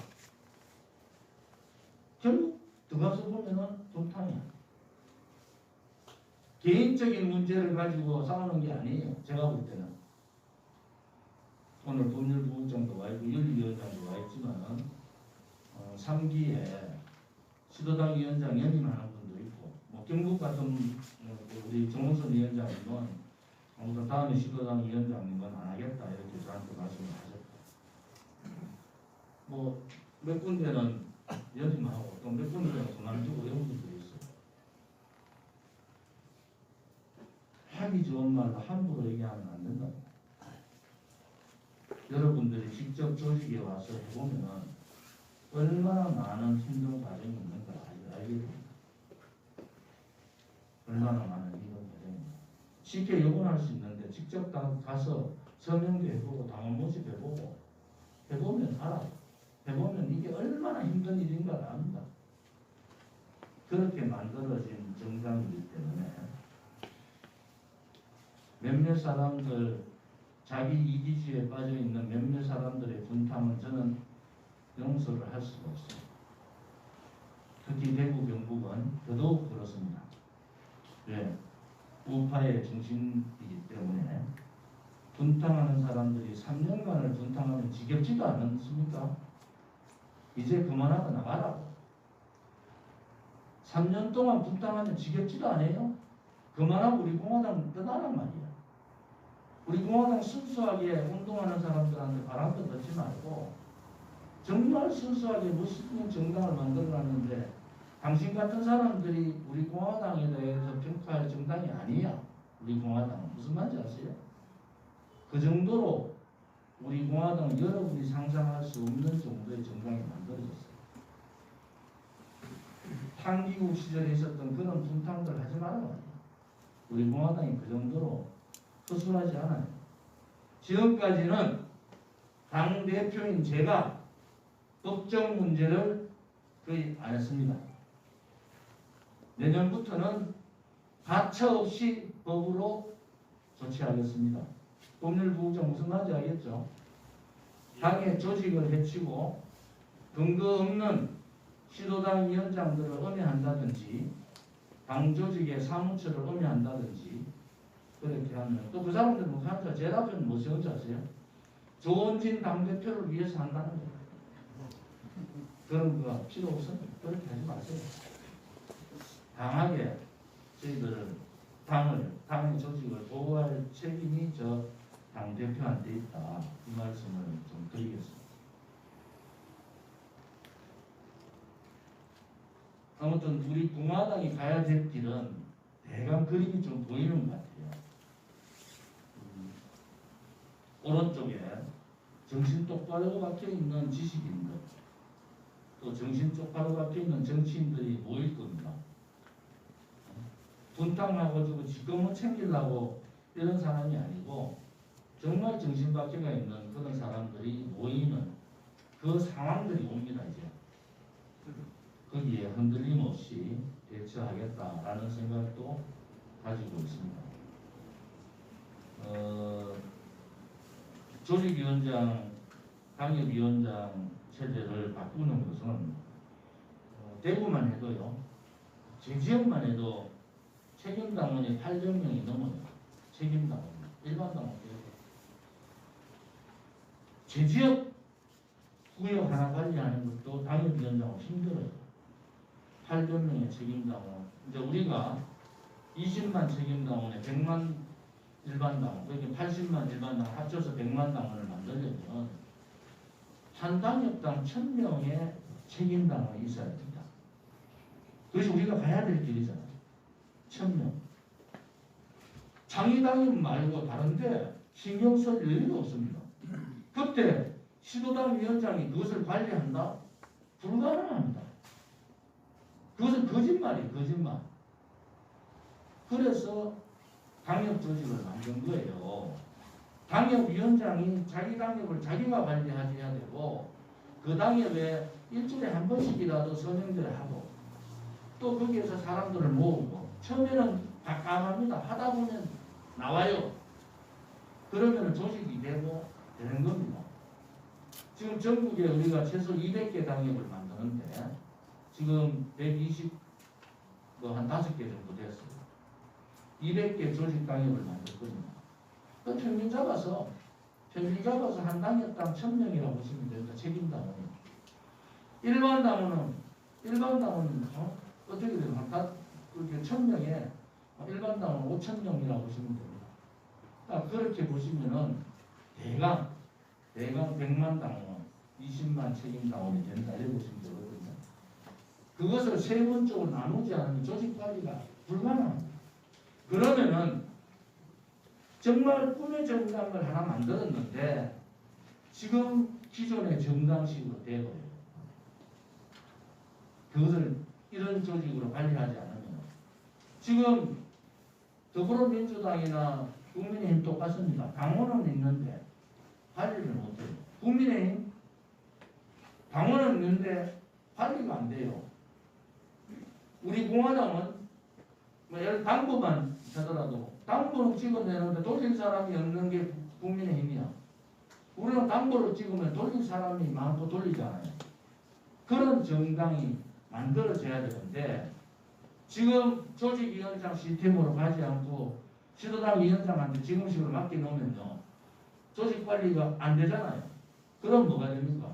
결국 들어가서 보면은 동탕이야. 개인적인 문제를 가지고 싸우는 게 아니에요. 제가 볼 때는. 오늘 법률부국장도 와 있고 윤리위원장도 와 있지만은 3기에 시도당 위원장 연임하는 분도 있고 뭐 경북 같은 우리 정원선 위원장님은 아무튼 다음에 시도당 위원장님은 안 하겠다 이렇게 저한테 말씀을 하셨고 뭐 몇 군데는 연임하고 또 몇 군데는 그만두고 이런 분들이 있어요. 하기 좋은 말로 함부로 얘기하면 안 된다. 여러분들이 직접 조직에 와서 해보면 얼마나 많은 힘든 과정이 있는 걸 알게 됩니다. 얼마나 많은 힘든 과정입니다. 쉽게 요구할 수 있는데 직접 가서 서명도 해보고 당원 모집해보고 해보면 알아요. 해보면 이게 얼마나 힘든 일인가를 압니다. 그렇게 만들어진 정당이기 때문에 몇몇 사람들 자기 이기주의에 빠져있는 몇몇 사람들의 분탕은 저는 용서를 할 수가 없어요. 특히 대구 경북은 더더욱 그렇습니다. 왜? 우파의 중심이기 때문에 분탕하는 사람들이 3년간을 분탕하면 지겹지도 않습니까? 이제 그만하고 나가라고. 3년 동안 분탕하면 지겹지도 않아요? 그만하고 우리 공화당 떠나란 말이야. 우리 공화당 순수하게 운동하는 사람들한테 바람도 넣지 말고 정말 순수하게 멋있는 정당을 만들어놨는데 당신 같은 사람들이 우리 공화당에 대해서 평가할 정당이 아니야. 우리 공화당은 무슨 말인지 아세요? 그 정도로 우리 공화당은 여러분이 상상할 수 없는 정도의 정당이 만들어졌어요. 한기국 시절에 있었던 그런 분탕들 하지 말아요. 우리 공화당이 그 정도로 허술하지 않아요. 지금까지는 당대표인 제가 법정 문제를 거의 안 했습니다. 내년부터는 가차없이 법으로 조치하겠습니다. 법률부국장 무슨 말인지 알겠죠? 당의 조직을 해치고 근거 없는 시도당 위원장들을 음해한다든지 당 조직의 사무처를 음해한다든지 그렇게 하면 또 그 사람들 뭐 하니까 제일 앞에는 뭐 세운지 아세요? 조원진 당대표를 위해서 한다는 거예요. 그런 거 필요 없습니다. 그렇게 하지 마세요. 강하게 저희들은 당의 조직을 보호할 책임이 저 당대표한테 있다. 이 말씀을 좀 드리겠습니다. 아무튼 우리 공화당이 가야 될 길은 대강 그림이 좀 보이는 것 같아요. 오른쪽에 정신 똑바로 박혀있는 지식인들 또 정신 똑바로 박혀있는 정치인들이 모일 겁니다. 분탕나가지고 지금은 챙기려고 이런 사람이 아니고 정말 정신 박혀가 있는 그런 사람들이 모이는 그 상황들이 옵니다. 이제 거기에 흔들림 없이 대처하겠다라는 생각도 가지고 있습니다. 조직위원장, 당협위원장 체제를 바꾸는 것은 대구만 해도요. 제 지역만 해도 책임당원이 800명이 넘어요. 책임당원, 일반 당원 빼고. 제 지역 구역 하나 관리하는 것도 당협위원장은 힘들어요. 800명의 책임당원. 이제 우리가 20만 책임당원에 100만 일반당원, 그러니까 80만 일반당원 합쳐서 100만 당원을 만들려면 한 당협당 1000명의 책임당원이 있어야 됩니다. 그것이 우리가 가야 될 길이잖아요. 1000명. 장의당협 말고 다른데 신경 쓸 여유가 없습니다. 그때 시도당 위원장이 그것을 관리한다? 불가능합니다. 그것은 거짓말이에요. 거짓말. 그래서 당협 조직을 만든 거예요. 당협위원장이 자기 당협을 자기가 관리하지 해야 되고 그 당협에 일주일에 한 번씩이라도 서명제를 하고 또 거기에서 사람들을 모으고 처음에는 깜깜합니다. 하다 보면 나와요. 그러면 조직이 되고 되는 겁니다. 지금 전국에 우리가 최소 200개 당협을 만드는데 지금 120, 한 5개 정도 됐어요. 200개 조직 당협을 만들거든요. 그 평균 잡아서 한 당협당 1000명이라고 보시면 됩니다. 책임당원이. 일반 당원은 어떻게 돼요? 그렇게 1000명에 일반 당원 5000명이라고 보시면 됩니다. 그렇게 보시면은 대강 100만 당원, 20만 책임당원이 된다 이렇게 보시면 되거든요. 그것을 세분적으로 나누지 않으면 조직 관리가 불가능합니다. 그러면은 정말 꿈의 정당을 하나 만들었는데 지금 기존의 정당식으로 되어버려요. 그것을 이런 조직으로 관리하지 않으면 지금 더불어민주당이나 국민의힘 똑같습니다. 당원은 있는데 관리를 못해요. 국민의힘 당원은 있는데 관리가 안 돼요. 우리 공화당은 예를 당부만 하더라도 당부는 찍어내는데 돌릴 사람이 없는 게 국민의힘이야. 우리는 당부를 찍으면 돌릴 사람이 많고 돌리잖아요. 그런 정당이 만들어져야 되는데 지금 조직위원장 시스템으로 가지 않고 시도당 위원장한테 지금식으로 맡겨놓으면요. 조직 관리가 안 되잖아요. 그럼 뭐가 됩니까?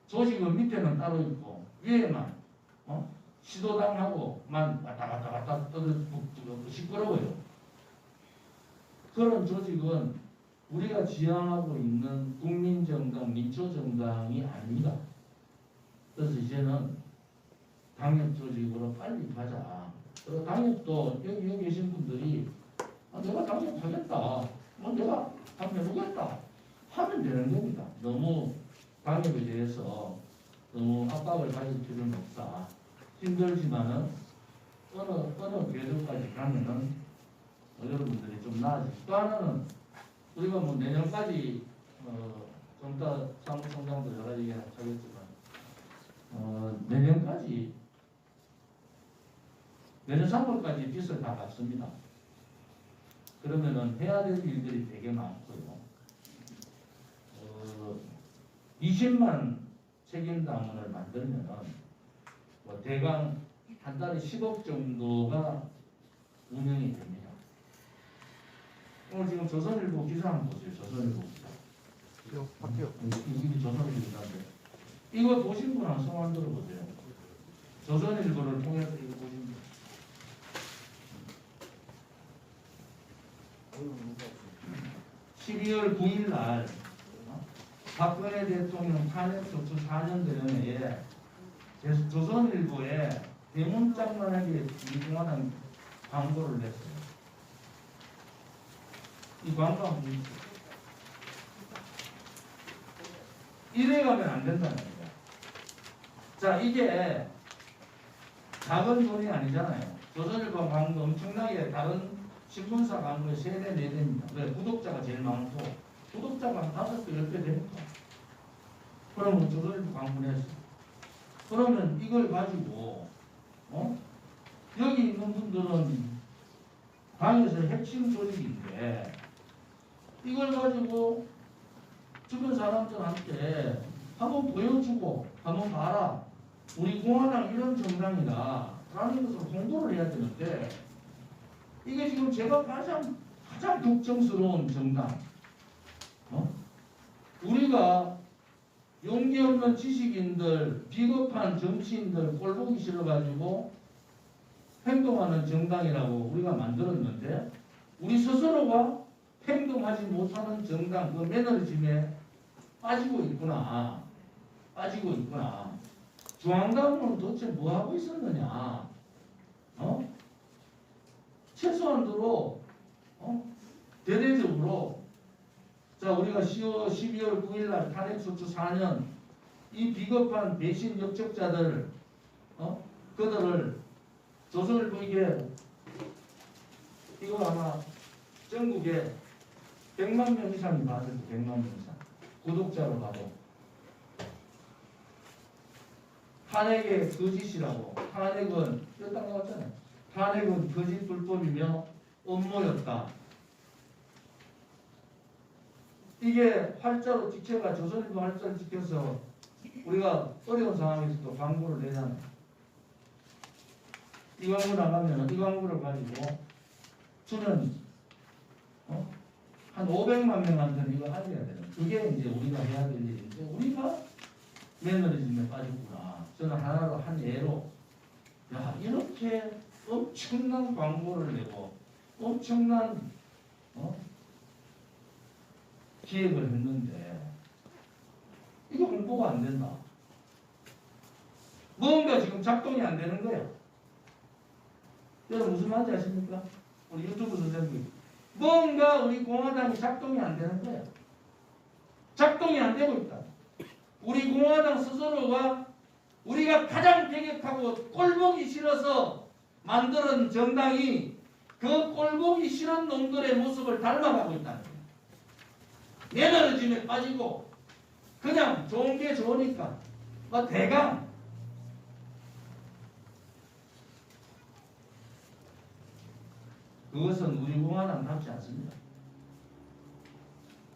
조직은 밑에는 따로 있고 위에만 시도당하고만 왔다 시끄러워요. 그런 조직은 우리가 지향하고 있는 국민정당, 민초정당이 아닙니다. 그래서 이제는 당협 조직으로 빨리 가자. 그리고 당협도 여기 계신 분들이 내가 당협 하겠다. 내가 당협하겠다. 하면 되는 겁니다. 너무 당협에 대해서 너무 압박을 가질 필요는 없다. 힘들지만은 어느 궤도까지 가면은 여러분들이 좀 나아지고 또 하나는 우리가 내년까지 좀 이따 사무총장도 여러 가지 하겠지만 내년까지 내년 3월까지 빚을 다 갚습니다. 그러면은 해야 될 일들이 되게 많고요. 20만 책임당원을 만들면은 대강 한 달에 10억 정도가 운영이 됩니다. 오늘 지금 조선일보 기사 한번 보세요. 조선일보 기사. 이게 조선일보 기사인데 이거 보신 분 한 손 안 들어보세요. 조선일보를 통해서 이거 보신 분. 12월 9일 날 박근혜 대통령 탄핵 소추 4년 되는 해에 조선일보에 대문짝만하게 유명한 광고를 냈어요. 이 광고 한번 보십시오. 이래 가면 안 된다는 거예요. 자, 이게 작은 돈이 아니잖아요. 조선일보 광고 엄청나게 다른 신문사 광고에 3배, 4배입니다. 왜? 구독자가 제일 많고 구독자가 한 5배, 10배 되니까. 그러면 조선일보 광고를 했어요. 그러면 이걸 가지고 여기 있는 분들은 당에서 핵심 조직인데 이걸 가지고 주변 사람들한테 한번 보여주고 한번 봐라. 우리 공화당 이런 정당이다. 라는 것을 홍보를 해야 되는데 이게 지금 제가 가장 걱정스러운 정당. 우리가 용기 없는 지식인들, 비겁한 정치인들 꼴보기 싫어가지고 행동하는 정당이라고 우리가 만들었는데 우리 스스로가 행동하지 못하는 정당, 그 매너리즘에 빠지고 있구나. 중앙당은 도대체 뭐하고 있었느냐. 최소한도로 대대적으로 자 우리가 12월 9일날 탄핵소추 4년 이 비겁한 배신 역적자들 그들을 조선일보에게 이거 아마 전국에 100만 명 이상이 받을 때 100만 명 이상 구독자로 봐도 탄핵의 거짓이라고. 탄핵은 이거 딱 나왔잖아요. 탄핵은 거짓 불법이며 음모였다. 이게 활자로 지켜가 조선일보 활자를 지켜서 우리가 어려운 상황에서도 광고를 내잖아요. 이 광고 나가면 이 광고를 가지고 저는 한 500만 명한테는 이거 알려야 되는. 그게 이제 우리가 해야 될 일인데 우리가 매너리즘에 빠졌구나. 저는 하나로 한 예로 야 이렇게 엄청난 광고를 내고 엄청난 기획을 했는데 이거 홍보가 안 된다. 뭔가 지금 작동이 안 되는 거야. 여러분 무슨 말인지 아십니까? 우리 유튜브 선생님 뭔가 우리 공화당이 작동이 안 되는 거야. 작동이 안 되고 있다. 우리 공화당 스스로가 우리가 가장 배격하고 꼴보기 싫어서 만드는 정당이 그 꼴보기 싫은 놈들의 모습을 닮아가고 있다는 거예요. 매너리즘에 빠지고 그냥 좋은 게 좋으니까 대강 그것은 우리 공화당답지 않습니다.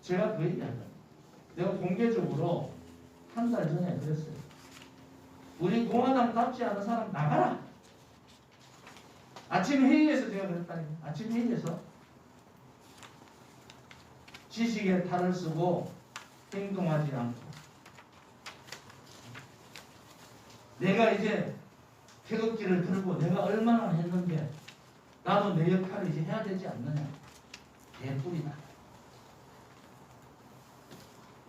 제가 그 얘기하죠. 내가 공개적으로 한 달 전에 그랬어요. 우리 공화당답지 않은 사람 나가라. 아침 회의에서 제가 그랬다니까. 아침 회의에서 지식에 탈을 쓰고 행동하지 않고 내가 이제 태극기를 들고 내가 얼마나 했는데 나도 내 역할을 이제 해야 되지 않느냐. 개뿔이다.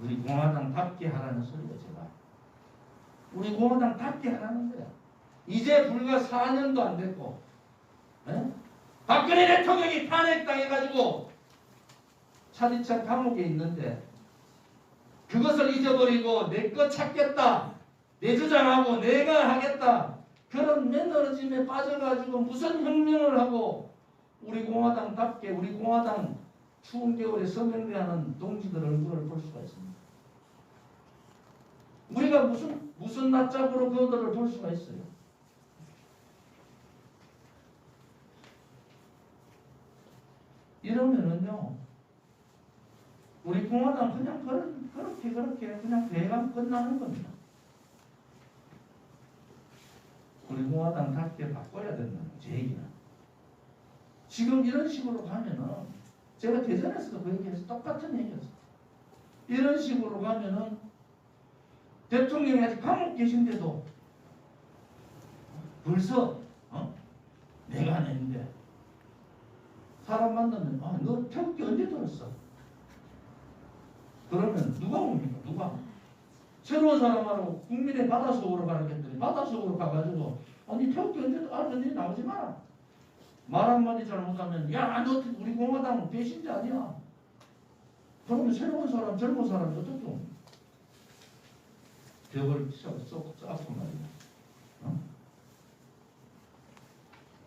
우리 공화당답게 하라는 소리가 제가. 우리 공화당답게 하라는 거야. 이제 불과 4년도 안 됐고 박근혜 대통령이 탄핵당해가지고 차디찬 감옥에 있는데 그것을 잊어버리고 내 거 찾겠다. 내 주장하고 내가 하겠다. 그런 매너리즘에 빠져가지고 무슨 혁명을 하고 우리 공화당답게 우리 공화당 추운 겨울에 서명대하는 동지들 얼굴을 볼 수가 있습니다. 우리가 무슨 낯잡으로 그들을 볼 수가 있어요. 이러면은요 우리 공화당 그냥 그렇게 그냥 대강 끝나는 겁니다. 우리 공화당답게 바꿔야 된다는 제 얘기는. 지금 이런 식으로 가면은 제가 대전에서도 그 얘기해서 똑같은 얘기였어요. 이런 식으로 가면은 대통령이 아직 감옥 계신데도 벌써 내가 안 했는데 사람 만나면 너 태극기 언제 들었어? 그러면 누가 옵니까? 누가? 새로운 사람하고 국민의 바닷속으로 가르쳤더니 바닷속으로 가가지고 니 태극기 언제 언제 나오지 마라. 말 한마디 잘못하면 야 너 우리 공화당 배신자 아니야. 그러면 새로운 사람 젊은 사람이 어떻게 옵니까? 벽을 쏙 쌓고 말이야.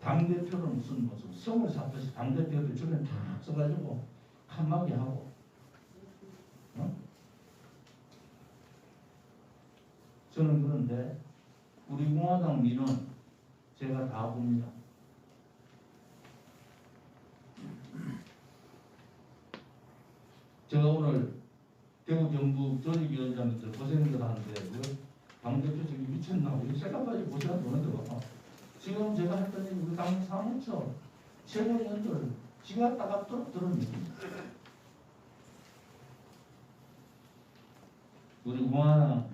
당대표는 무슨 성을 쌓듯이 당대표를 주변에 다 써가지고 칸막이 하고 저는 그런데 우리 공화당 민원 제가 다 봅니다. 제가 오늘 대구 경북 조직위원장들 고생들 하는데 그 당대표 저기 미쳤나 우리 생각까지 보시라 보는데 지금 제가 했던 얘기 우리 당 사무처 최고위원들 지가 따갑도록 들은 얘기입니다. 우리 공화당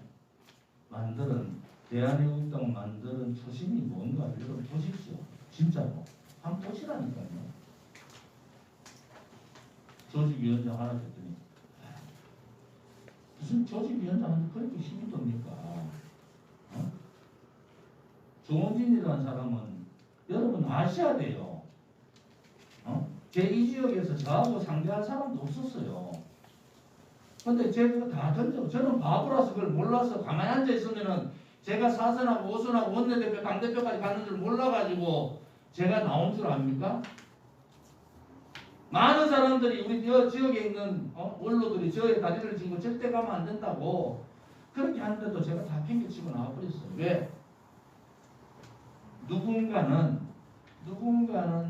만드는 대한민국당 만드는 초심이 뭔가 여러분 보십시오. 진짜로 한번 보시라니까요. 조직위원장 하나 됐더니 무슨 조직위원장한테 그렇게 힘이 듭니까? 어? 조원진이라는 사람은 여러분 아셔야 돼요. 제 이 지역에서 저하고 상대할 사람도 없었어요. 근데 제가 다 던져. 저는 바보라서 그걸 몰라서 가만히 앉아 있으면은 제가 사선하고 오선하고 원내대표, 당대표까지 가는 줄 몰라가지고 제가 나온 줄 압니까? 많은 사람들이 우리 저 지역에 있는 원로들이 저의 다리를 지고 절대 가면 안 된다고 그렇게 하는데도 제가 다 팽개치고 나와버렸어요. 왜? 누군가는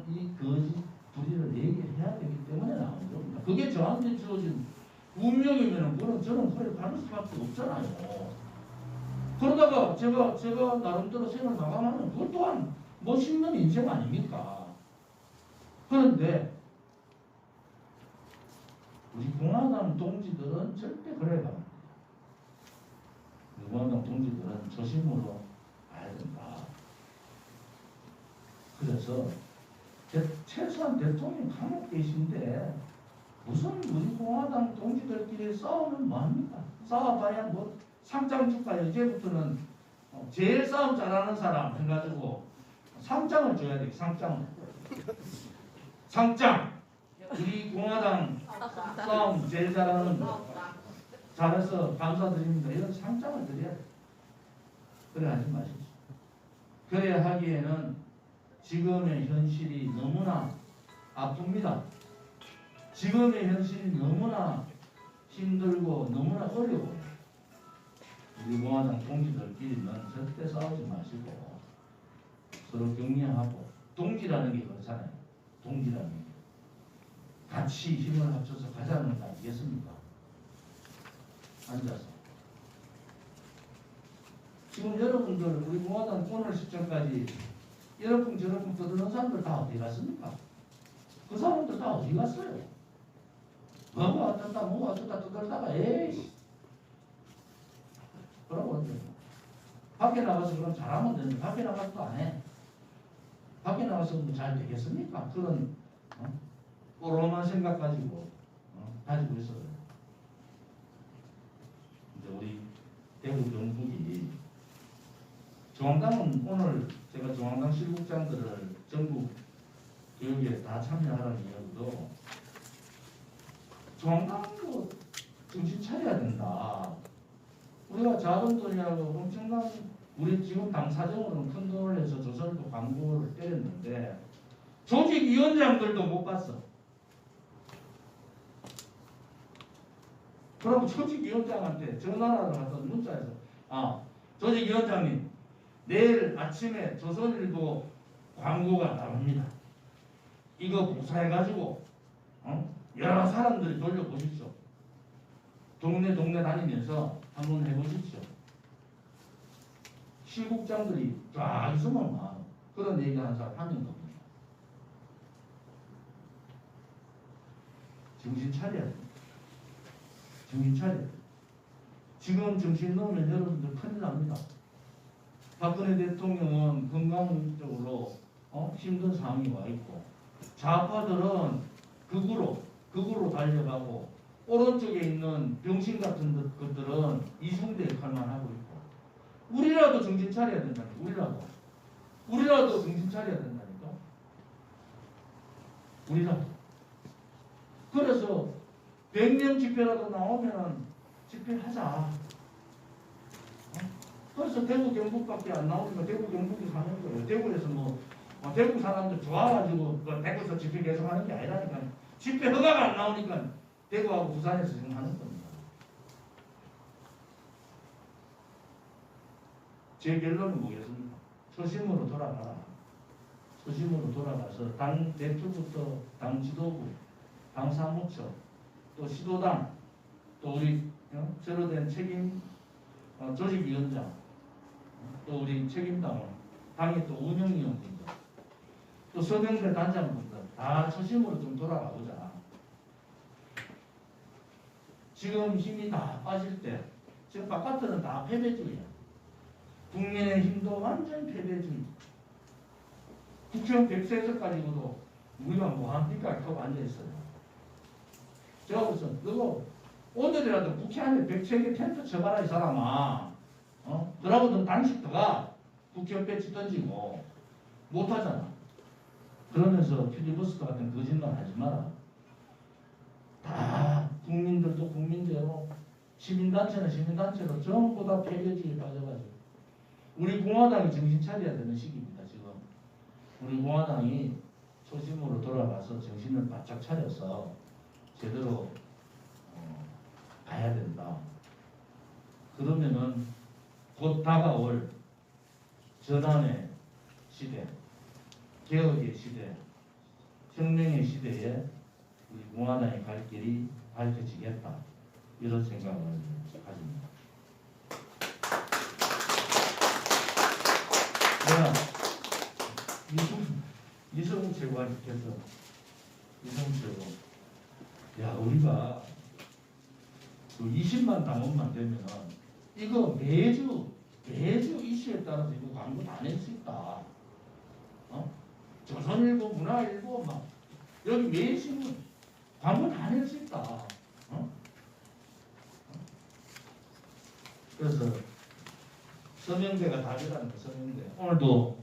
이 거짓 불의를 얘기해야 되기 때문에 나온 겁니다. 그게 저한테 주어진 운명이면 그런 저는 그래 가는 수밖에 없잖아요. 그러다가 제가 나름대로 생을 마감하면 그것 또한 멋있는 인생 아닙니까? 그런데 우리 공화당 동지들은 절대 그래야 합니다. 공화당 동지들은 조심으로 가야 된다. 그래서 최소한 대통령 감옥 계신데 무슨 우리 공화당 동지들끼리 싸우면 뭐합니까? 싸워봐야 뭐 상장 줄까요? 이제부터는 제일 싸움 잘하는 사람 해가지고 상장을 줘야 돼. 상장. 우리 공화당 싸움 제일 잘하는 거. 잘해서 감사드립니다. 이런 상장을 드려야 돼. 그래 하지 마십시오. 그래야 하기에는 지금의 현실이 너무나 아픕니다. 지금의 현실이 너무나 힘들고 너무나 어려워요. 우리 공화당 동지들끼리는 절대 싸우지 마시고 서로 격려하고 동지라는 게 그렇잖아요. 동지라는 게 같이 힘을 합쳐서 가자는 거 아니겠습니까? 앉아서 지금 여러분들 우리 공화당 오늘 시점까지 이러쿵 저러쿵 떠드는 사람들 다 어디 갔습니까? 그 사람들 다 어디 갔어요? 뭐가 어쩌다 떠들다가 에이씨 그러고 언제 밖에 나가서 그럼 잘하면 되는데 밖에 나가서 또 안 해. 밖에 나가서 뭐 잘 되겠습니까? 그런 오로만 생각 가지고 가지고 있어요. 이제 우리 대구 경북이 중앙당은 오늘 제가 중앙당 실국장들을 전국 교육에 다 참여하라는 이야기도 중앙당도 정신 차려야 된다. 우리가 작은 돈이라고 엄청난 우리 지금 당 사정으로는 큰 돈을 해서 조선일보 광고를 때렸는데 조직위원장들도 못 봤어. 그럼 조직위원장한테 전화를 하던 문자에서 조직위원장님 내일 아침에 조선일보 광고가 나옵니다. 이거 복사해가지고 여러 사람들이 돌려보십시오. 동네 다니면서 한번 해보십시오. 실국장들이 쫙 있으면 그런 얘기하는 사람 한 명도 없습니다. 정신 차려야 됩니다. 정신 차려야 됩니다. 지금 정신 놓으면 여러분들 큰일 납니다. 박근혜 대통령은 건강적으로 힘든 상황이 와 있고 좌파들은 극으로 달려가고 오른쪽에 있는 병신 같은 것들은 이중대 역할만 하고 있고 우리라도 정신 차려야 된다니까. 우리라도 정신 차려야 된다니까. 우리라도. 그래서 100명 집회라도 나오면 집회하자. 그래서 대구 경북밖에 안 나오니까 대구 경북이 사는 거예요. 대구에서 대구 사람들 좋아가지고 대구에서 집회 계속 하는 게 아니라니까. 집회 허가가 안 나오니까 대구하고 부산에서 지금 하는 겁니다. 제 결론은 뭐겠습니까? 초심으로 돌아가라. 초심으로 돌아가서 당 대표부터 당 지도부, 당 사무처, 또 시도당, 또 우리 새로 된 책임 조직위원장, 또 우리 책임당원 당의 또 운영위원분들, 또 서명대 단장분들 다 초심으로 좀 돌아가 보자. 지금 힘이 다 빠질 때, 지금 바깥으로는 다 패배주의야. 국민의힘도 완전 패배주의. 국회의원 100세석 가지고도 우리가 뭐 합니까? 하고 앉아있어요. 제가 그래서 너 오늘이라도 국회 안에 103개 텐트 쳐봐라 이 사람아. 그러고는 단식 들어가. 국회의원 배치 던지고 못하잖아. 그러면서 필리버스터 같은 거짓말 하지 마라. 다 국민들도 국민대로 시민단체는 시민단체로 전부 다 패배주의에 빠져가지고 우리 공화당이 정신 차려야 되는 시기입니다. 지금 우리 공화당이 초심으로 돌아가서 정신을 바짝 차려서 제대로 가야 된다. 그러면은 곧 다가올 전환의 시대, 개혁의 시대, 혁명의 시대에 우리 공화당이 갈 길이 밝혀지겠다. 이런 생각을 가집니다. 내가 이성우 최고한께서 이성우 최고, 야 우리가 그 20만 당원만 되면은 이거 매주 이슈에 따라서 이거 광고 다 낼 수 있다. 조선일보, 문화일보 막 여기 매일신문 광고 다 낼 수 있다. 그래서 서명대가 답이라는 거. 서명대 오늘도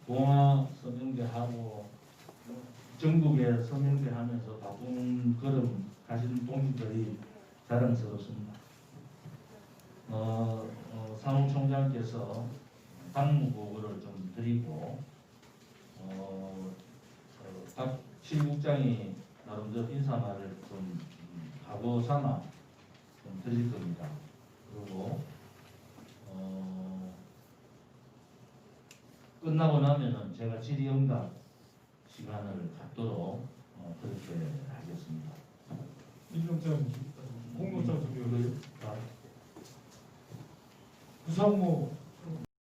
동아 서명대 하고 전국에 서명대 하면서 바쁜 걸음 가시는 동지들이 자랑스럽습니다. 사무총장께서 당무보고를 좀 드리고 각 실국장이 나름대로 인사말을 좀 각오 삼아 좀 드릴 겁니다. 그리고 끝나고 나면은 제가 질의응답 시간을 갖도록 그렇게 하겠습니다. 공로장 저기 구상모